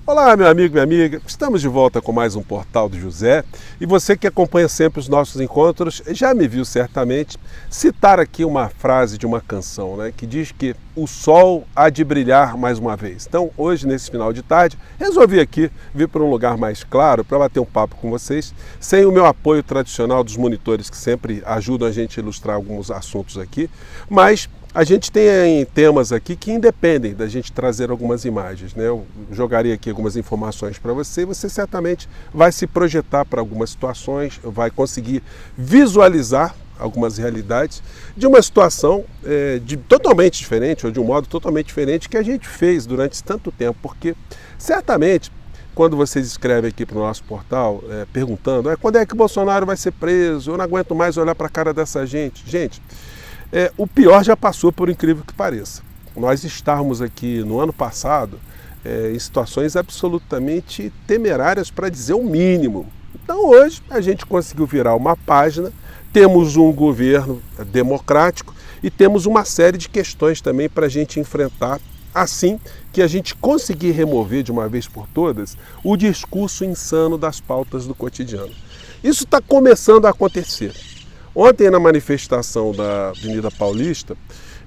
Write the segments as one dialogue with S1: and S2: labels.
S1: Olá, meu amigo, minha amiga. Estamos de volta com mais um Portal do José. E você que acompanha sempre os nossos encontros, já me viu certamente citar aqui uma frase de uma canção, né, que diz que o sol há de brilhar mais uma vez. Então, hoje, nesse final de tarde, resolvi aqui vir para um lugar mais claro para bater um papo com vocês, sem o meu apoio tradicional dos monitores que sempre ajudam a gente a ilustrar alguns assuntos aqui, mas a gente tem temas aqui que independem da gente trazer algumas imagens, né? Eu jogaria aqui algumas informações para você e você certamente vai se projetar para algumas situações, vai conseguir visualizar algumas realidades de uma situação totalmente diferente, ou de um modo totalmente diferente que a gente fez durante tanto tempo, porque certamente quando vocês escrevem aqui para o nosso portal perguntando quando é que o Bolsonaro vai ser preso, eu não aguento mais olhar para a cara dessa gente. Gente, o pior já passou, por incrível que pareça. Nós estávamos aqui no ano passado em situações absolutamente temerárias, para dizer o mínimo. Então hoje a gente conseguiu virar uma página, temos um governo democrático e temos uma série de questões também para a gente enfrentar, assim que a gente conseguir remover de uma vez por todas o discurso insano das pautas do cotidiano. Isso está começando a acontecer. Ontem, na manifestação da Avenida Paulista,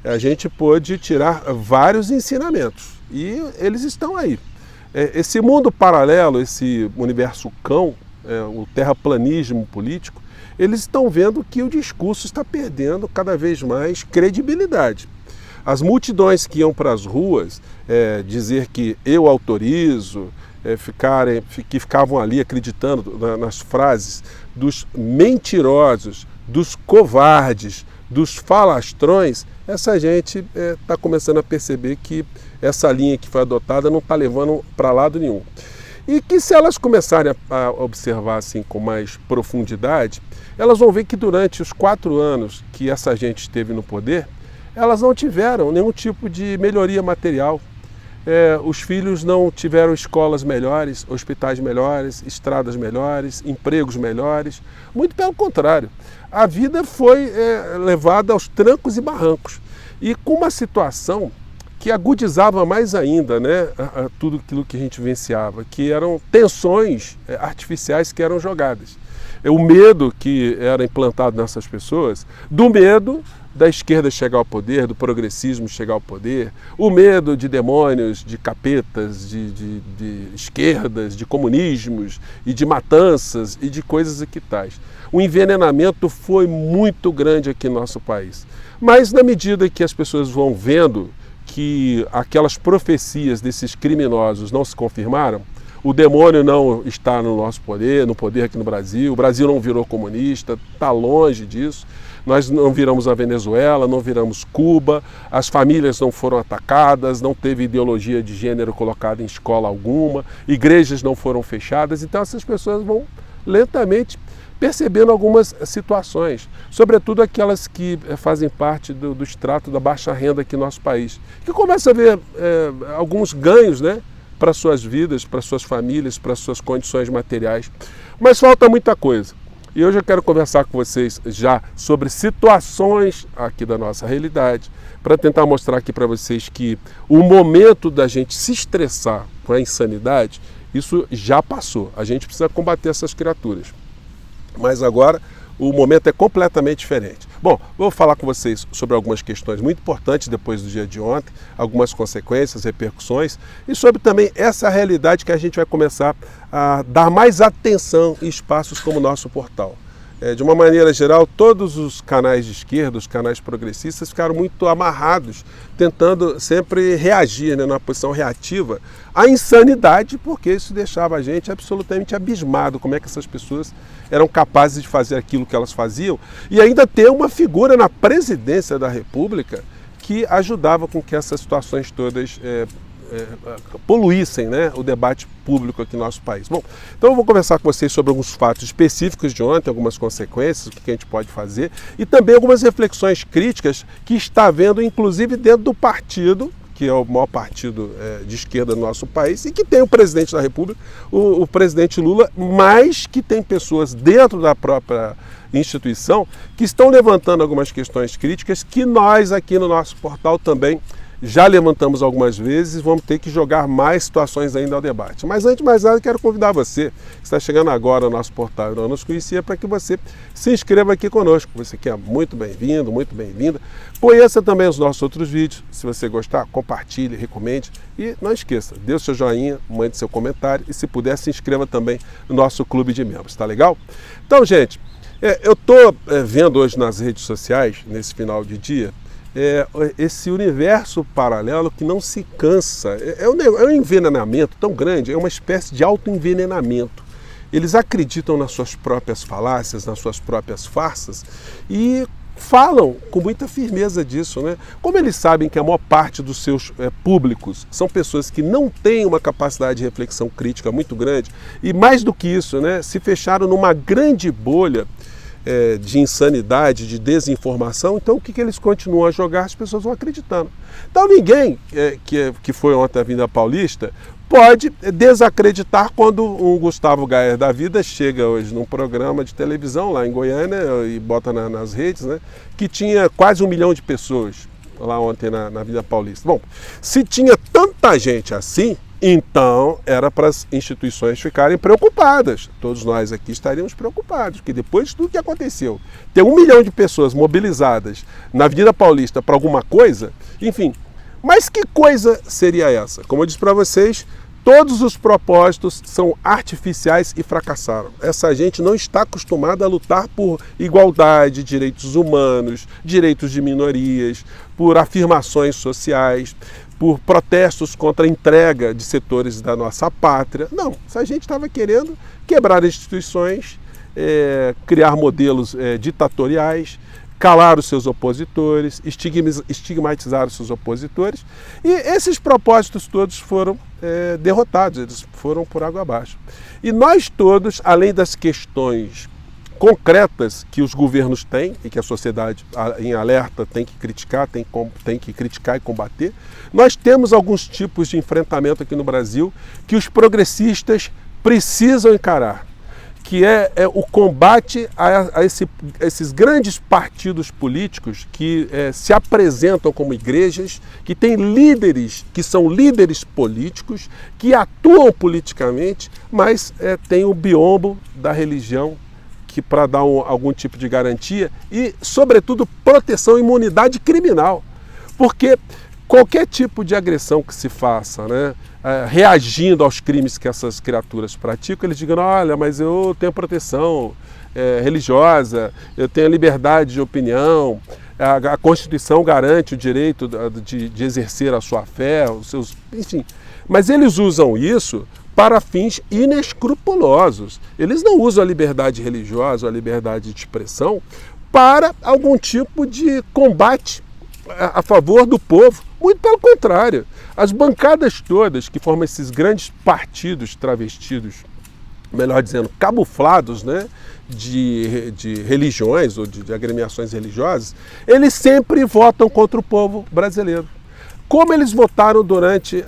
S1: a gente pôde tirar vários ensinamentos e eles estão aí. Esse mundo paralelo, esse universo cão, o terraplanismo político, eles estão vendo que o discurso está perdendo cada vez mais credibilidade. As multidões que iam para as ruas dizer que eu autorizo, que ficavam ali acreditando nas frases dos mentirosos, dos covardes, dos falastrões, essa gente está começando a perceber que essa linha que foi adotada não está levando para lado nenhum. E que se elas começarem a observar assim com mais profundidade, elas vão ver que durante os 4 anos que essa gente esteve no poder, elas não tiveram nenhum tipo de melhoria material. Os filhos não tiveram escolas melhores, hospitais melhores, estradas melhores, empregos melhores. Muito pelo contrário. A vida foi levada aos trancos e barrancos. E com uma situação que agudizava mais ainda, né, tudo aquilo que a gente vivenciava, que eram tensões artificiais que eram jogadas. O medo que era implantado nessas pessoas, do medo da esquerda chegar ao poder, do progressismo chegar ao poder, o medo de demônios, de capetas, de esquerdas, de comunismos e de matanças e de coisas aqui tais. O envenenamento foi muito grande aqui no nosso país. Mas na medida que as pessoas vão vendo que aquelas profecias desses criminosos não se confirmaram, o demônio não está no nosso poder, no poder aqui no Brasil, o Brasil não virou comunista, está longe disso. Nós não viramos a Venezuela, não viramos Cuba, as famílias não foram atacadas, não teve ideologia de gênero colocada em escola alguma, igrejas não foram fechadas, então essas pessoas vão lentamente percebendo algumas situações, sobretudo aquelas que fazem parte do extrato da baixa renda aqui no nosso país, que começa a ver alguns ganhos, né, para suas vidas, para suas famílias, para suas condições materiais. Mas falta muita coisa. E hoje eu quero conversar com vocês já sobre situações aqui da nossa realidade, para tentar mostrar aqui para vocês que o momento da gente se estressar com a insanidade, isso já passou. A gente precisa combater essas criaturas. Mas agora o momento é completamente diferente. Bom, vou falar com vocês sobre algumas questões muito importantes depois do dia de ontem, algumas consequências, repercussões e sobre também essa realidade que a gente vai começar a dar mais atenção em espaços como o nosso portal. De uma maneira geral, todos os canais de esquerda, os canais progressistas ficaram muito amarrados, tentando sempre reagir, né, numa posição reativa à insanidade, porque isso deixava a gente absolutamente abismado, como é que essas pessoas eram capazes de fazer aquilo que elas faziam e ainda ter uma figura na presidência da República que ajudava com que essas situações todas poluíssem, né, o debate público aqui no nosso país. Bom, então eu vou conversar com vocês sobre alguns fatos específicos de ontem, algumas consequências, o que a gente pode fazer e também algumas reflexões críticas que está havendo, inclusive dentro do partido, que é o maior partido de esquerda no nosso país e que tem o presidente da República, o presidente Lula, mas que tem pessoas dentro da própria instituição que estão levantando algumas questões críticas que nós aqui no nosso portal também já levantamos algumas vezes, vamos ter que jogar mais situações ainda ao debate. Mas antes de mais nada, quero convidar você, que está chegando agora ao nosso portal e não nos conhecia, para que você se inscreva aqui conosco. Você que é muito bem-vindo, muito bem-vinda. Conheça também os nossos outros vídeos. Se você gostar, compartilhe, recomende. E não esqueça, dê o seu joinha, mande seu comentário e, se puder, se inscreva também no nosso clube de membros. Tá legal? Então, gente, eu estou vendo hoje nas redes sociais, nesse final de dia, esse universo paralelo que não se cansa. É um envenenamento tão grande, é uma espécie de autoenvenenamento. Eles acreditam nas suas próprias falácias, nas suas próprias farsas e falam com muita firmeza disso, né? Como eles sabem que a maior parte dos seus públicos são pessoas que não têm uma capacidade de reflexão crítica muito grande e, mais do que isso, né, se fecharam numa grande bolha de insanidade, de desinformação, então o que eles continuam a jogar, as pessoas vão acreditando. Então ninguém que foi ontem à Avenida Paulista pode desacreditar quando um Gustavo Gayer da vida chega hoje num programa de televisão lá em Goiânia e bota nas redes, né, que tinha quase 1 milhão de pessoas lá ontem na Avenida Paulista. Bom, se tinha tanta gente assim, então era para as instituições ficarem preocupadas. Todos nós aqui estaríamos preocupados, porque depois de tudo que aconteceu, ter 1 milhão de pessoas mobilizadas na Avenida Paulista para alguma coisa, enfim. Mas que coisa seria essa? Como eu disse para vocês, todos os propósitos são artificiais e fracassaram. Essa gente não está acostumada a lutar por igualdade, direitos humanos, direitos de minorias, por afirmações sociais, por protestos contra a entrega de setores da nossa pátria. Não, essa gente estava querendo quebrar instituições, criar modelos ditatoriais, calar os seus opositores, estigmatizar os seus opositores, e esses propósitos todos foram derrotados, eles foram por água abaixo. E nós todos, além das questões concretas que os governos têm e que a sociedade em alerta tem que criticar, tem que criticar e combater, nós temos alguns tipos de enfrentamento aqui no Brasil que os progressistas precisam encarar, que é o combate a esses grandes partidos políticos que se apresentam como igrejas, que têm líderes, que são líderes políticos, que atuam politicamente, mas tem o biombo da religião para dar algum tipo de garantia e, sobretudo, proteção e imunidade criminal. Porque qualquer tipo de agressão que se faça, né, reagindo aos crimes que essas criaturas praticam, eles digam: olha, mas eu tenho proteção religiosa, eu tenho liberdade de opinião, a Constituição garante o direito de exercer a sua fé, os seus, enfim. Mas eles usam isso para fins inescrupulosos. Eles não usam a liberdade religiosa, a liberdade de expressão, para algum tipo de combate a favor do povo. Muito pelo contrário. As bancadas todas que formam esses grandes partidos travestidos, melhor dizendo, camuflados, né, de religiões ou de agremiações religiosas, eles sempre votam contra o povo brasileiro. Como eles votaram durante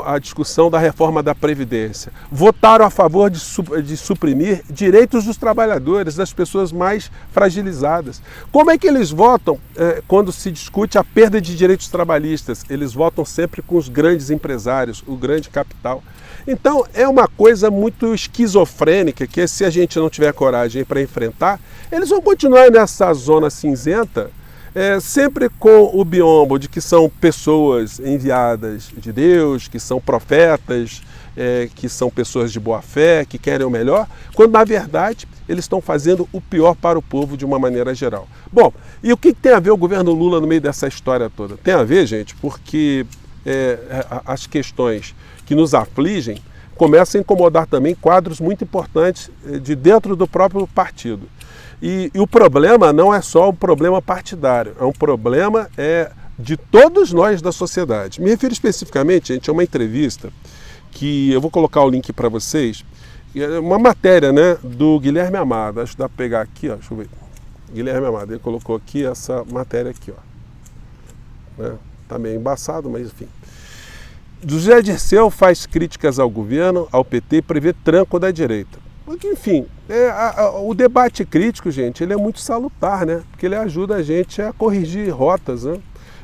S1: a discussão da reforma da Previdência? Votaram a favor de suprimir direitos dos trabalhadores, das pessoas mais fragilizadas. Como é que eles votam quando se discute a perda de direitos trabalhistas? Eles votam sempre com os grandes empresários, o grande capital. Então é uma coisa muito esquizofrênica que, se a gente não tiver coragem para enfrentar, eles vão continuar nessa zona cinzenta, sempre com o biombo de que são pessoas enviadas de Deus, que são profetas, que são pessoas de boa fé, que querem o melhor, quando na verdade eles estão fazendo o pior para o povo de uma maneira geral. Bom, e o que tem a ver o governo Lula no meio dessa história toda? Tem a ver, gente, porque as questões que nos afligem começam a incomodar também quadros muito importantes de dentro do próprio partido. E o problema não é só um problema partidário, é um problema de todos nós da sociedade. Me refiro especificamente, gente, a uma entrevista que eu vou colocar o link para vocês, uma matéria, né, do Guilherme Amado. Acho que dá para pegar aqui, ó, deixa eu ver. Guilherme Amado, ele colocou aqui essa matéria aqui, ó. Né? Tá meio embaçado, mas enfim. José Dirceu faz críticas ao governo, ao PT, e prevê tranco da direita. Porque, enfim, o debate crítico, gente, ele é muito salutar, né? Porque ele ajuda a gente a corrigir rotas, né?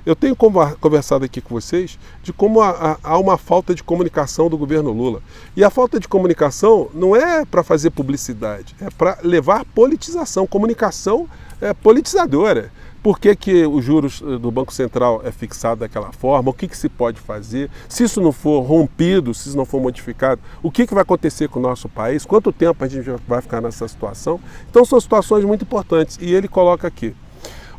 S1: Eu tenho conversado aqui com vocês de como há uma falta de comunicação do governo Lula. E a falta de comunicação não é para fazer publicidade, é para levar politização. Comunicação é politizadora. Por que os juros do Banco Central é fixado daquela forma? O que se pode fazer? Se isso não for rompido, se isso não for modificado, o que vai acontecer com o nosso país? Quanto tempo a gente vai ficar nessa situação? Então são situações muito importantes. E ele coloca aqui: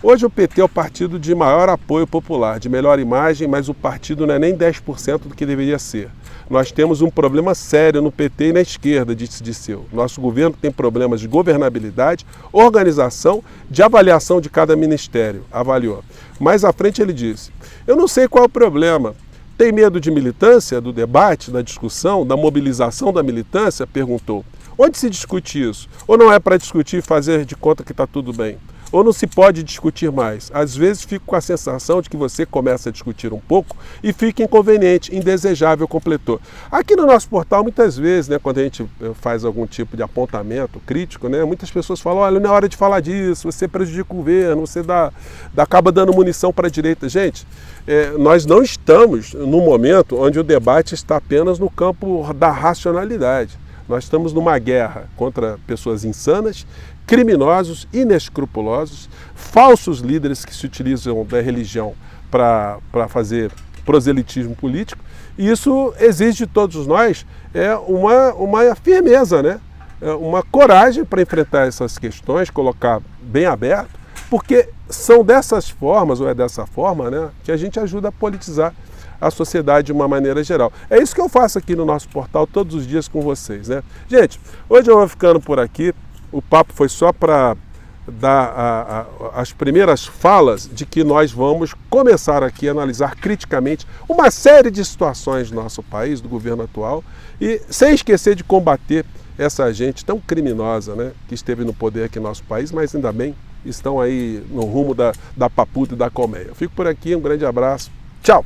S1: hoje o PT é o partido de maior apoio popular, de melhor imagem, mas o partido não é nem 10% do que deveria ser. Nós temos um problema sério no PT e na esquerda, disse Disseu. Nosso governo tem problemas de governabilidade, organização, de avaliação de cada ministério. Avaliou. Mais à frente ele disse: eu não sei qual é o problema. Tem medo de militância, do debate, da discussão, da mobilização da militância? Perguntou. Onde se discute isso? Ou não é para discutir e fazer de conta que está tudo bem? Ou não se pode discutir mais? Às vezes fico com a sensação de que você começa a discutir um pouco e fica inconveniente, indesejável, completou. Aqui no nosso portal, muitas vezes, né, quando a gente faz algum tipo de apontamento crítico, né, muitas pessoas falam: olha, não é hora de falar disso, você prejudica o governo, você acaba dando munição para a direita. Gente, nós não estamos num momento onde o debate está apenas no campo da racionalidade. Nós estamos numa guerra contra pessoas insanas, criminosos, inescrupulosos, falsos líderes que se utilizam da religião para fazer proselitismo político. E isso exige de todos nós uma firmeza, né? Uma coragem para enfrentar essas questões, colocar bem aberto, porque são dessas formas, ou é dessa forma, né, que a gente ajuda a politizar a sociedade de uma maneira geral. É isso que eu faço aqui no nosso portal todos os dias com vocês, né? Gente, hoje eu vou ficando por aqui. O papo foi só para dar as primeiras falas de que nós vamos começar aqui a analisar criticamente uma série de situações do nosso país, do governo atual, e sem esquecer de combater essa gente tão criminosa, né, que esteve no poder aqui no nosso país, mas ainda bem estão aí no rumo da papuda e da colmeia. Eu fico por aqui, um grande abraço, tchau!